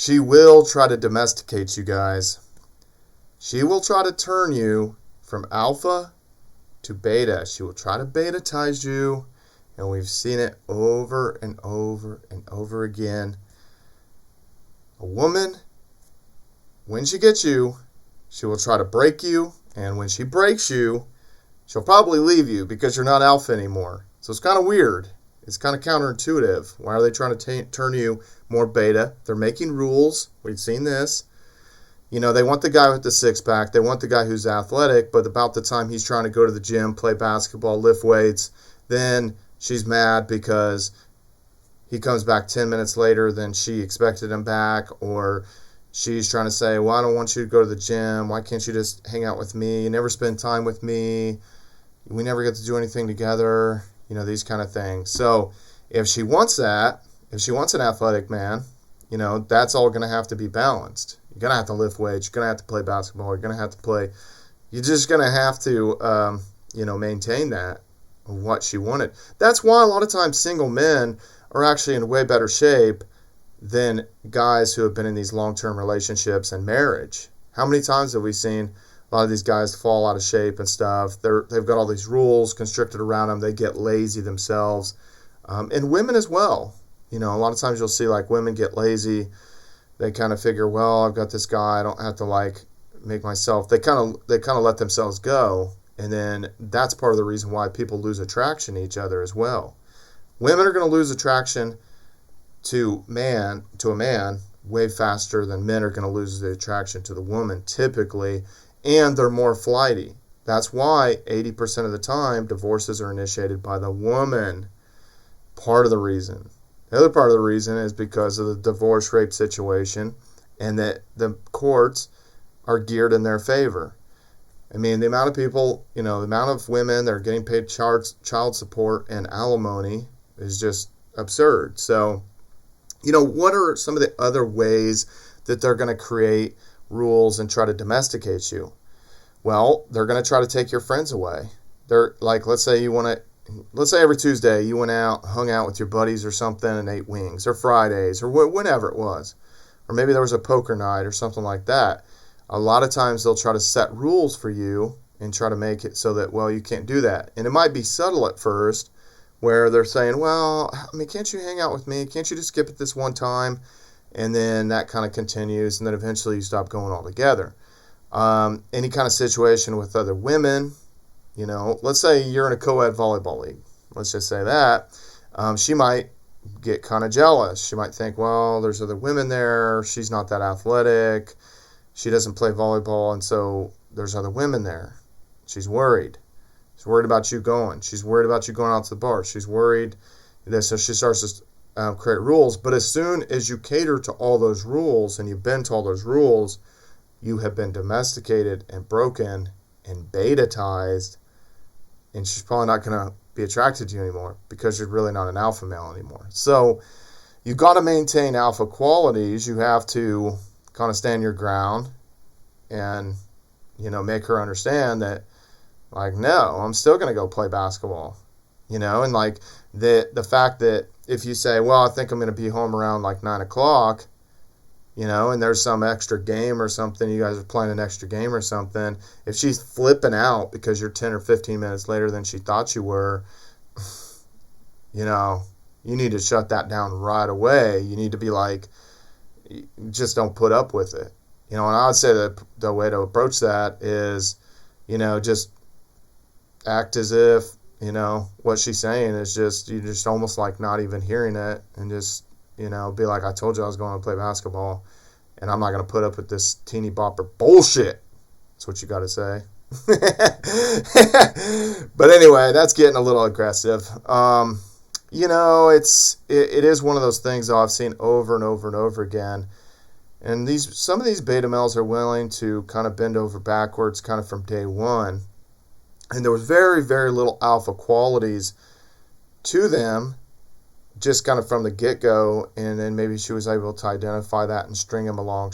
She will try to domesticate you guys. She will try to turn you from alpha to beta. She will try to betaize you, and we've seen it over and over and over again. A woman, when she gets you, she will try to break you, and when she breaks you, she'll probably leave you because you're not alpha anymore. So it's kind of weird. It's kind of counterintuitive. Why are they trying to turn you more beta? They're making rules. We've seen this. You know, they want the guy with the six-pack. They want the guy who's athletic, but about the time he's trying to go to the gym, play basketball, lift weights, then she's mad because he comes back 10 minutes later than she expected him back, or she's trying to say, well, I don't want you to go to the gym. Why can't you just hang out with me? You never spend time with me. We never get to do anything together. You know, these kind of things. So if she wants that, if she wants an athletic man, you know, that's all going to have to be balanced. You're going to have to lift weights. You're going to have to play basketball. You're going to have to play. You're just going to have to, maintain that, what she wanted. That's why a lot of times single men are actually in way better shape than guys who have been in these long-term relationships and marriage. How many times have we seen a lot of these guys fall out of shape and stuff? They've got all these rules constricted around them. They get lazy themselves. And women as well. You know, a lot of times you'll see like women get lazy. They kind of figure, well, I've got this guy. I don't have to like make myself. They kind of let themselves go. And then that's part of the reason why people lose attraction to each other as well. Women are going to lose attraction to a man way faster than men are going to lose the attraction to the woman typically, and they're more flighty. That's why 80% of the time divorces are initiated by the woman. Part of the reason. The other part of the reason is because of the divorce rape situation, and that the courts are geared in their favor. I mean, the amount of people, the amount of women that are getting paid child support and alimony is just absurd. So, what are some of the other ways that they're going to create rules and try to domesticate you? Well, they're going to try to take your friends away. They're like, let's say every Tuesday you went out, hung out with your buddies or something and ate wings, or Fridays, or whenever it was. Or maybe there was a poker night or something like that. A lot of times they'll try to set rules for you and try to make it so that, well, you can't do that. And it might be subtle at first, where they're saying, well, I mean, can't you hang out with me? Can't you just skip it this one time? And then that kind of continues, and then eventually you stop going altogether. Any kind of situation with other women, let's say you're in a co-ed volleyball league. Let's just say that. She might get kind of jealous. She might think, well, there's other women there. She's not that athletic. She doesn't play volleyball, and so there's other women there. She's worried. She's worried about you going. She's worried about you going out to the bar. She's worried. So she starts to create rules. But as soon as you cater to all those rules and you bend to all those rules, you have been domesticated and broken and betaized, and she's probably not going to be attracted to you anymore because you're really not an alpha male anymore. So you've got to maintain alpha qualities. You have to kind of stand your ground and, make her understand that, like, no, I'm still going to go play basketball, and like the fact that if you say, well, I think I'm going to be home around like 9 o'clock, and there's some extra game or something, you guys are playing an extra game or something, if she's flipping out because you're 10 or 15 minutes later than she thought you were, you need to shut that down right away. You need to be like, just don't put up with it. And I would say that the way to approach that is, just act as if, what she's saying is just, you just almost like not even hearing it, and just, be like, I told you I was going to play basketball, and I'm not going to put up with this teeny bopper bullshit. That's what you got to say. But anyway, that's getting a little aggressive. It is one of those things that I've seen over and over and over again. And some of these beta males are willing to kind of bend over backwards kind of from day one. And there was very, very little alpha qualities to them just kind of from the get-go. And then maybe she was able to identify that and string him along,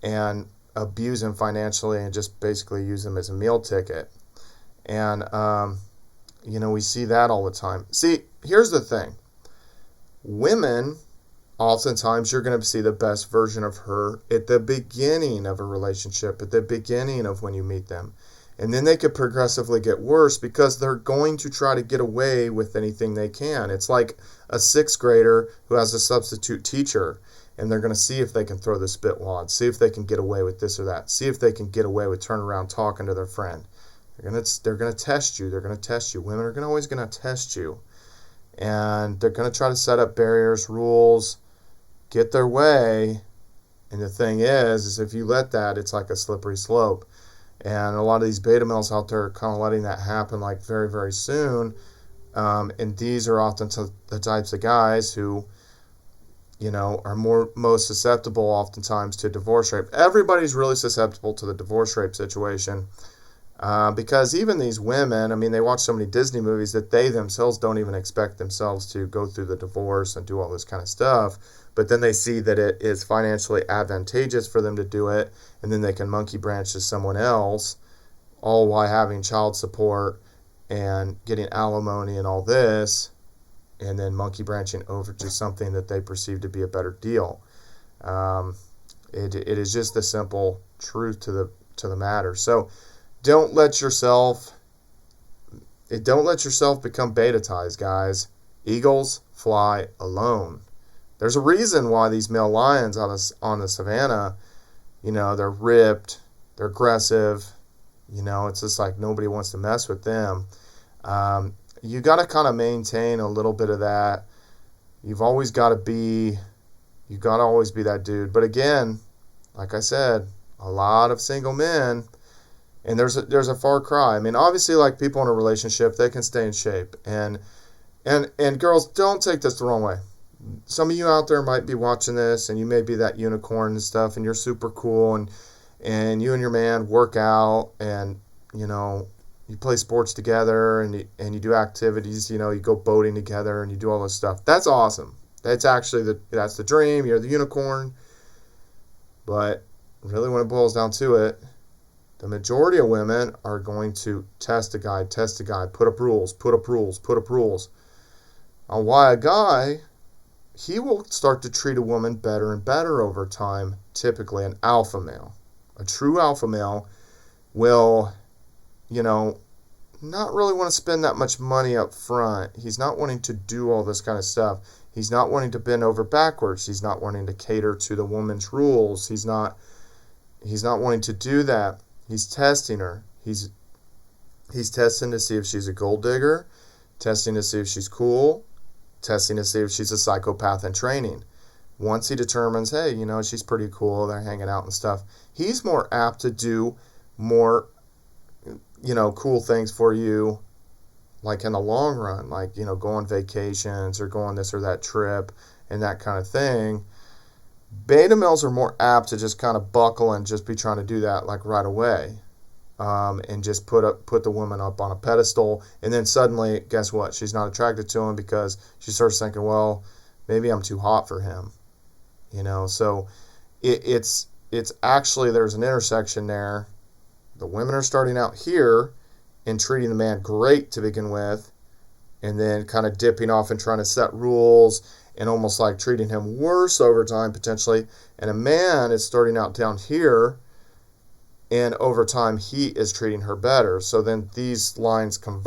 and abuse him financially and just basically use him as a meal ticket. And, we see that all the time. See, here's the thing. Women oftentimes you're going to see the best version of her at the beginning of a relationship, at the beginning of when you meet them. And then they could progressively get worse because they're going to try to get away with anything they can. It's like a sixth grader who has a substitute teacher, and they're going to see if they can throw the spit wad, see if they can get away with this or that, see if they can get away with turning around talking to their friend. They're going to test you. They're going to test you. Women are always going to test you. And they're going to try to set up barriers, rules, get their way. And the thing is if you let that, it's like a slippery slope. And a lot of these beta males out there are kind of letting that happen like very, very soon. And these are often the types of guys who, are most susceptible oftentimes to divorce rape. Everybody's really susceptible to the divorce rape situation. Because even these women, they watch so many Disney movies that they themselves don't even expect themselves to go through the divorce and do all this kind of stuff. But then they see that it is financially advantageous for them to do it, and then they can monkey branch to someone else, all while having child support and getting alimony and all this, and then monkey branching over to something that they perceive to be a better deal. It is just the simple truth to the matter. So don't let yourself become beta-tized, guys. Eagles fly alone. There's a reason why these male lions on the savannah, they're ripped, they're aggressive, it's just like nobody wants to mess with them. You got to kind of maintain a little bit of that. You've always got to be that dude. But again, like I said, a lot of single men, and there's a far cry. Obviously, like people in a relationship, they can stay in shape. And girls, don't take this the wrong way. Some of you out there might be watching this, and you may be that unicorn and stuff, and you're super cool, and you and your man work out, and you play sports together, and you do activities. You go boating together, and you do all this stuff. That's awesome. That's actually that's the dream. You're the unicorn. But really, when it boils down to it, the majority of women are going to test a guy, put up rules. On why a guy, he will start to treat a woman better and better over time. Typically an alpha male. A true alpha male will, not really want to spend that much money up front. He's not wanting to do all this kind of stuff. He's not wanting to bend over backwards. He's not wanting to cater to the woman's rules. He's not wanting to do that. He's testing her. He's testing to see if she's a gold digger, testing to see if she's cool, testing to see if she's a psychopath in training. Once he determines, hey, she's pretty cool, they're hanging out and stuff, he's more apt to do more, cool things for you, like in the long run, like, go on vacations or go on this or that trip and that kind of thing. Beta males are more apt to just kind of buckle and just be trying to do that like right away, and just put the woman up on a pedestal, and then suddenly, guess what? She's not attracted to him because she starts thinking, well, maybe I'm too hot for him, So it's actually, there's an intersection there. The women are starting out here and treating the man great to begin with, and then kind of dipping off and trying to set rules and almost like treating him worse over time potentially. And a man is starting out down here, and over time he is treating her better. So then these lines can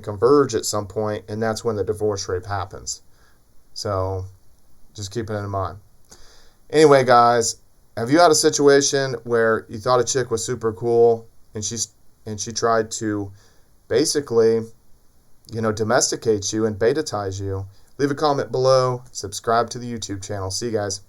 converge at some point, and that's when the divorce rape happens. So just keep it in mind. Anyway, guys, have you had a situation where you thought a chick was super cool and she tried to basically, domesticate you and betaize you? Leave a comment below. Subscribe to the YouTube channel. See you guys.